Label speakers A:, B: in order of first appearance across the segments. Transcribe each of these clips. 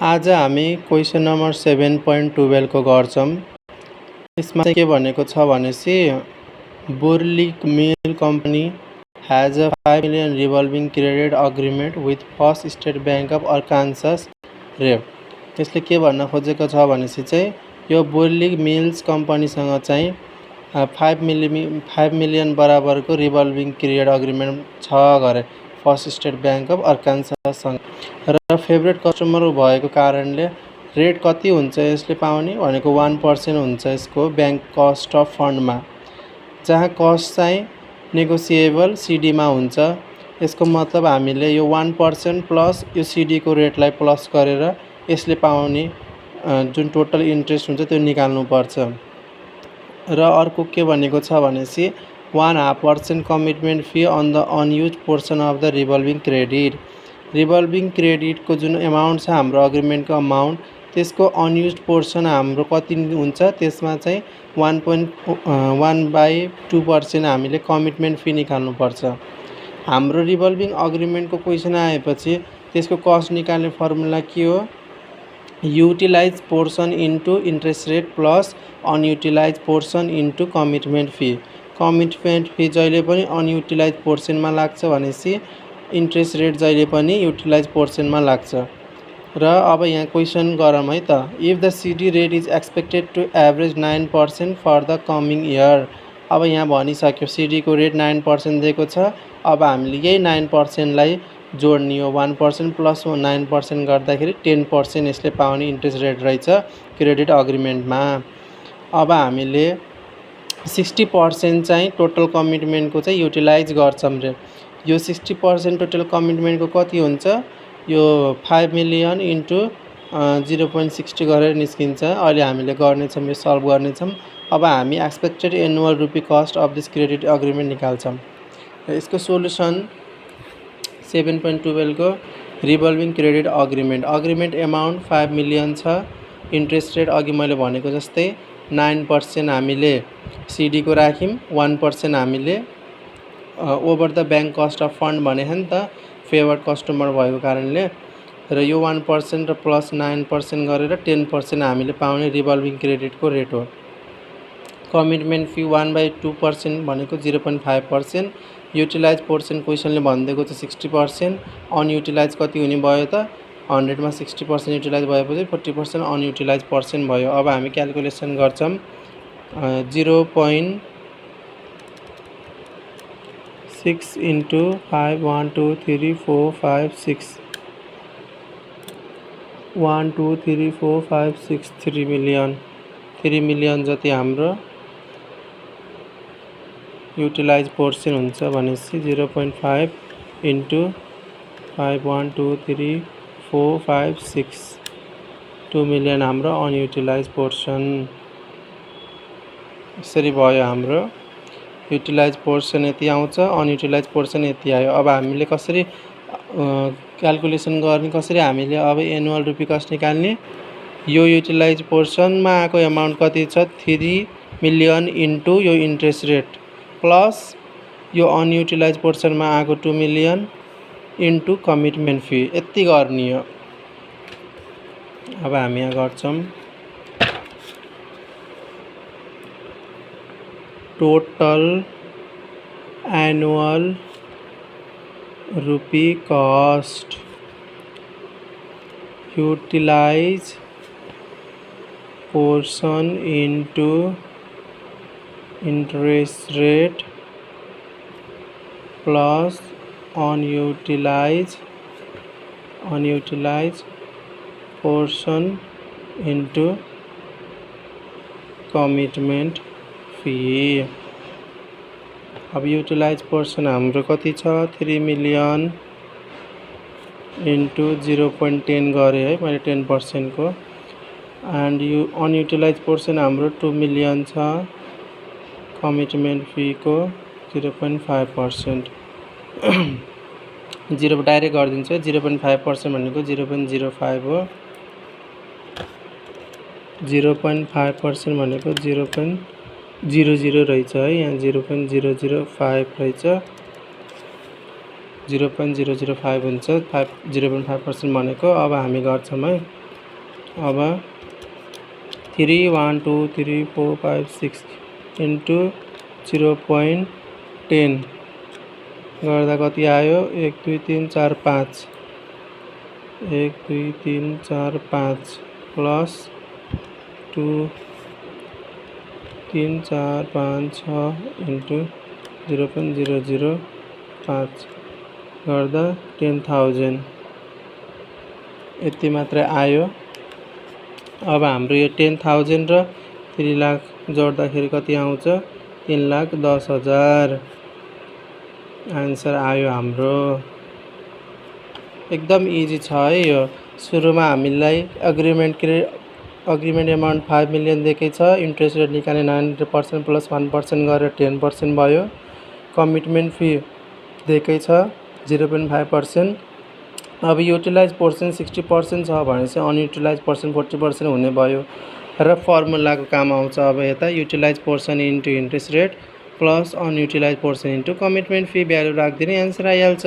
A: आज हामी question number 7.12 को गर्छौं। यसमा के भनेको छ भनेसी बोर्लिक मिल company has a 5 million revolving credit agreement with First State Bank of Arkansas REP। त्यसले के भन्न खोजेको छ भनेसी चाहिँ यो बोर्लिक मिल्स कम्पनीसँग चाहिँ 5 मिलियन बराबरको रिभल्भिङ क्रेडिट अग्रिमेन्ट छ गरे फर्स्ट स्टेट बैंक अफ अर्कान्सासँग र फेभरेट कस्टमर भएको कारणले रेट कति हुन्छ यसले पाउने भनेको 1% हुन्छ यसको बैंक कस्ट अफ फन्डमा, जहाँ कस्ट चाहिँ नेगोसिएबल सीडीमा हुन्छ। यसको मतलब हामीले यो 1% प्लस यो सीडी को रेटलाई प्लस गरेर यसले पाउने जुन टोटल इन्ट्रेस्ट हुन्छ त्यो निकाल्नु पर्छ। र अर्को के भनेको छ भनेसी 1.5% commitment fee on the unused portion of the revolving credit. Revolving credit को जुन अमाउन्ट छ हाम्रो अग्रिमेन्ट को अमाउन्ट त्यसको अनयुज पोर्सन हाम्रो कति हुन्छ त्यसमा चाहिँ 1/2% हामीले कमिटमेन्ट फी निकाल्नु पर्छ। हाम्रो रिभल्भिङ अग्रिमेन्ट को क्वेसन आएपछि त्यसको कस्ट निकाल्ने फर्मुला के हो, utilize portion into interest rate plus unutilize portion into commitment fee. Commitment fee जहिले पनि अनयुटिलाइज पोर्सनमा लाग्छ भनेसी इन्ट्रेस्ट रेट जहिले पनि युटिलाइज पोर्सनमा लाग्छ। र अब यहाँ क्वेसन गरौँ है त। If the CD rate is expected to average 9% for the coming year. अब यहाँ भनिसक्यो सीडी को रेट 9% दिएको छ। अब हामीले यही 9% लाई जोड्ने हो, 1% प्लस 9% गर्दाखेरि 10% यसले पाउने इन्ट्रेस्ट रेट रहेछ क्रेडिट अग्रिमेन्टमा। अब हामीले 60% चाहिँ टोटल कमिटमेन्ट को चाहिँ युटिलाइज गर्छौं रे। यो 60% टोटल कमिटमेन्ट को कति हुन्छ, यो 5 मिलियन इन्टु 0.60 गरेर निस्किन्छ। अहिले हामीले गर्नेछौं, यो सल्भ गर्नेछौं। अब हामी expected annual rupee cost of this credit agreement निकाल्छौं। यसको सोलुसन 7.12 को revolving credit agreement amount 5 million छ। इन्ट्रेस्ट रेट अघि मैले भनेको जस्तै 9% हामीले सीडी को राख्यौं, 1% हामीले over the bank cost of fund भने नि त फेभर्ड कस्टमर भएको कारणले, र यो 1% र प्लस 9% गरेर 10% हामीले पाउने रिभल्भिङ क्रेडिट को रेट हो। कमिटमेन्ट फी 1/2% भनेको 0.5%। युटिलाइज पोर्सन क्वेसनले भनिदिएको छ 60%। अनयुटिलाइज कति हुने भयो त 100 मा 60% युटिलाइज भएपछि 40% अनयुटिलाइज पर्सेन्ट भयो। अब हामी क्याल्कुलेसन गर्छौं 0.6 इन्टु 5 1 2 3 4 5 6 1 2 3 4 5 6 3 मिलियन जति हाम्रो युटिलाइज पोर्सन हुन्छ भनेसी 0.5 इन्टु 5 1 2 3 4 5 6 2 मिलियन हाम्रो अनयुटिलाइज पोर्सन। यसरी भयो हाम्रो युटिलाइज पोर्सन यति आउँछ, अनयुटिलाइज पोर्सन यति आयो। अब हामीले कसरी क्याल्कुलेसन गर्ने, कसरी हामीले अब एनुअल रुपी कस्ट निकाल्ने। यो युटिलाइज पोर्सनमा आएको अमाउन्ट कति छ 3 मिलियन इन्टु यो इन्ट्रेस्ट रेट प्लस यो अनयुटिलाइज पोर्सनमा आएको 2 मिलियन इन्टु कमिटमेन्ट फी, यति गर्ने हो। अब हामी यहाँ गर्छौं total annual rupee cost utilize portion into interest rate plus unutilize portion into commitment fee. अब युटिलाइज पोर्सन हाम्रो कति छ 3 मिलियन इन्टु 0.10 गरे है मैले 10% को, एन्ड यो अनयुटिलाइज पोर्सन हाम्रो 2 मिलियन छ। कमिटमेन्ट फी को 0.5% 0 डाइरेक्ट गरिदिन्छ। 0.5% भनेको 0.05 हो। 0.5% भनेको 0.00 रहेछ है, यहाँ 0.005 रहेछ। 0.005 हुन्छ 0.5% भनेको। अब हामी गर्छौं है अब 3 1 2 3 4 5 6 इन्टु 0.10 गर्दा कति आयो 1 2 3 4 5 1 2 3 4 5 प्लस 2 3 4 5 6 इन्टु 0.005 गर्दा 10,000 यति मात्र आयो। अब हाम्रो यो 10,000 र 3 लाख जोड्दाखेरि कति आउँछ 3,10,000 आन्सर आयो हाम्रो। एकदम इजी छ है यो। सुरुमा हामीलाई अग्रिमेन्ट अमाउन्ट 5 मिलियन दिएकै छ, इन्ट्रेस्ट रेट निकाल्ने 900% प्लस 1% गरेर 10% भयो। कमिटमेन्ट फी दिएकै छ 0.5%। अब युटिलाइज पोर्सन 60% छ भने चाहिँ अनयुटिलाइज पोर्सन 40% हुने भयो र फर्मुलाको काम आउँछ। अब यता utilize portion into interest rate plus unutilize portion into commitment fee value राखिदिने एन्सर आइहाल्छ।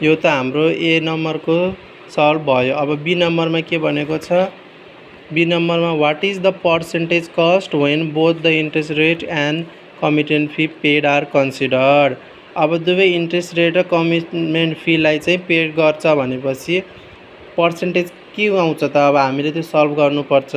A: यो त हाम्रो ए नम्बरको सल्भ भयो। अब बी नम्बरमा के भनेको छ, बी नम्बरमा what is the percentage cost when both the interest rate and commitment fee paid are considered. अब दुवै इन्ट्रेस्ट रेट र कमिटमेन्ट फीलाई चाहिँ पेड गर्छ भनेपछि पर्सेन्टेज के आउँछ त, अब हामीले त्यो सल्भ गर्नुपर्छ।